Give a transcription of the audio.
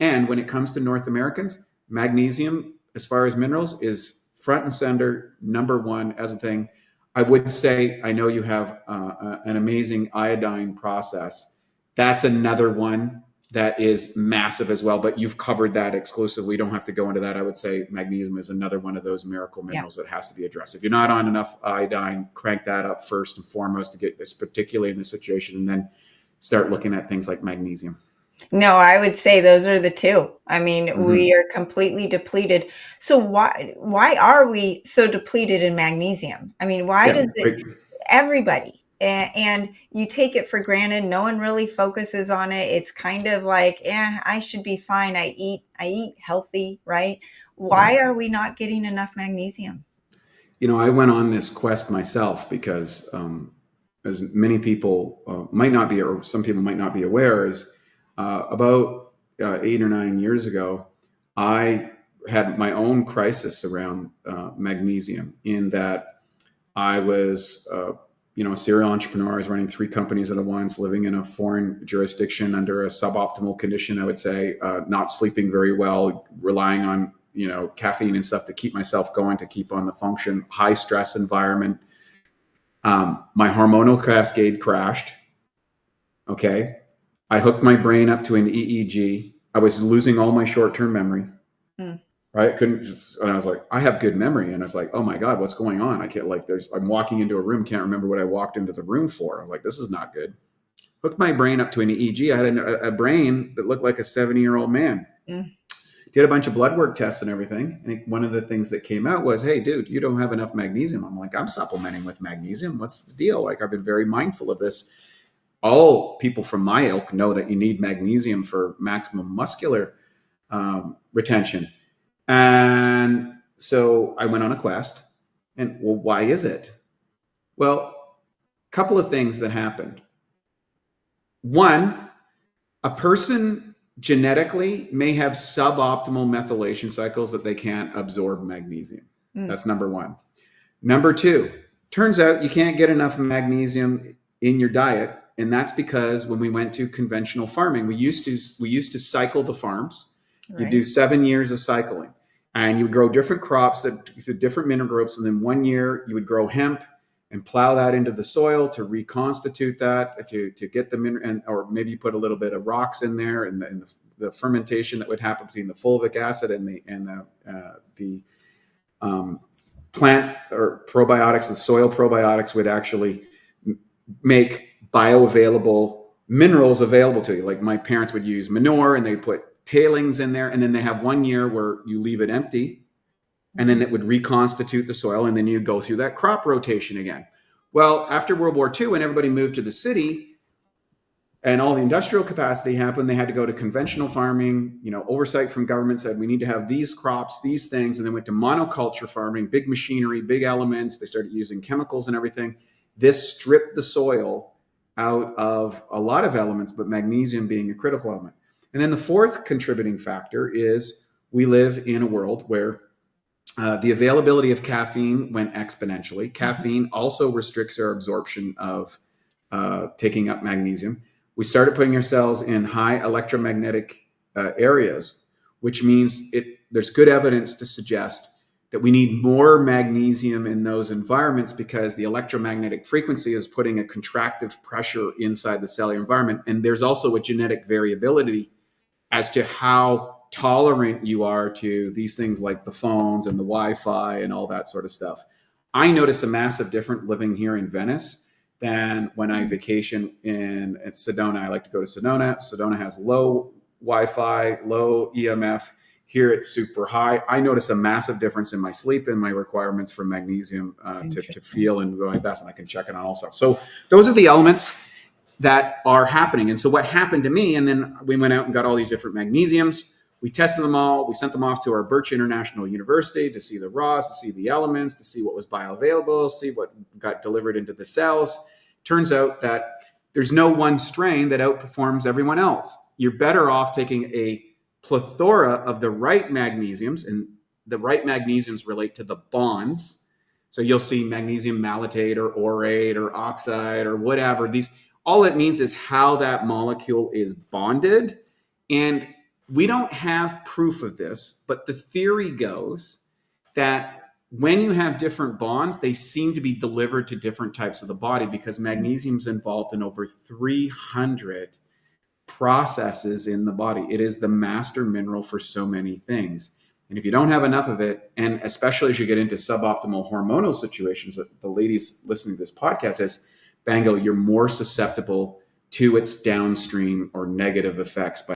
And when it comes to North Americans, magnesium, as far as minerals, is front and center, number one as a thing. I would say, I know you have an amazing iodine process. That's another one that is massive as well, but you've covered that exclusively. We don't have to go into that. I would say magnesium is another one of those miracle minerals that has to be addressed. If you're not on enough iodine, crank that up first and foremost to get this, particularly in this situation, and then start looking at things like magnesium. No, I would say those are the two. I mean, we are completely depleted. So why are we so depleted in magnesium? I mean, why does it everybody and you take it for granted, no one really focuses on it. It's kind of like, I should be fine. I eat healthy, right? Why are we not getting enough magnesium? You know, I went on this quest myself because as many people might not be, or some people might not be aware, is about 8 or 9 years ago, I had my own crisis around magnesium, in that I was, a serial entrepreneur. I was running 3 companies at once, living in a foreign jurisdiction under a suboptimal condition, I would say, not sleeping very well, relying on, caffeine and stuff to keep myself going, to keep on the function, high stress environment. My hormonal cascade crashed. Okay. I hooked my brain up to an EEG. I was losing all my short-term memory. Right? And I was like, I have good memory. And I was like, oh my God, what's going on? I can't, I'm walking into a room, can't remember what I walked into the room for. I was like, this is not good. Hooked my brain up to an EEG. I had a brain that looked like a 70-year-old man. Did a bunch of blood work tests and everything. And one of the things that came out was, hey, dude, you don't have enough magnesium. I'm like, I'm supplementing with magnesium. What's the deal? Like, I've been very mindful of this. All people from my ilk know that you need magnesium for maximum muscular retention. And so I went on a quest. And well, why is it? Well, a couple of things that happened. One, a person genetically may have suboptimal methylation cycles that they can't absorb magnesium. That's number one. Number two, turns out you can't get enough magnesium in your diet. And that's because when we went to conventional farming, we used to cycle the farms. Right. You do 7 years of cycling, and you would grow different crops that different mineral groups. And then 1 year you would grow hemp and plow that into the soil to reconstitute that, to get the mineral, or maybe you put a little bit of rocks in there, and the fermentation that would happen between the fulvic acid and the plant or probiotics, the soil probiotics would actually make bioavailable minerals available to you. Like my parents would use manure, and they put tailings in there, and then they have 1 year where you leave it empty, and then it would reconstitute the soil, and then you go through that crop rotation again. Well, after World War II, when everybody moved to the city and all the industrial capacity happened, they had to go to conventional farming. Oversight from government said we need to have these crops, these things, and then went to monoculture farming, big machinery, big elements. They started using chemicals and everything. This stripped the soil out of a lot of elements, but magnesium being a critical element. And then the fourth contributing factor is we live in a world where the availability of caffeine went exponentially. Caffeine also restricts our absorption of taking up magnesium. We started putting ourselves in high electromagnetic areas, which means there's good evidence to suggest that we need more magnesium in those environments, because the electromagnetic frequency is putting a contractive pressure inside the cellular environment. And there's also a genetic variability as to how tolerant you are to these things like the phones and the Wi-Fi and all that sort of stuff. I notice a massive difference living here in Venice than when I vacation in Sedona. I like to go to Sedona. Sedona has low Wi-Fi, low EMF. Here it's super high. I notice a massive difference in my sleep and my requirements for magnesium to feel and go my best, and I can check it on all stuff. So those are the elements that are happening. And so what happened to me, and then we went out and got all these different magnesiums. We tested them all. We sent them off to our Birch International University to see the raws, to see the elements, to see what was bioavailable, see what got delivered into the cells. Turns out that there's no one strain that outperforms everyone else. You're better off taking a plethora of the right magnesiums, and the right magnesiums relate to the bonds. So you'll see magnesium malate or orate or oxide or whatever. All it means is how that molecule is bonded. And we don't have proof of this, but the theory goes that when you have different bonds, they seem to be delivered to different types of the body, because magnesium is involved in over 300 processes in the body. It is the master mineral for so many things. And if you don't have enough of it, and especially as you get into suboptimal hormonal situations, the ladies listening to this podcast says, Bango, you're more susceptible to its downstream or negative effects by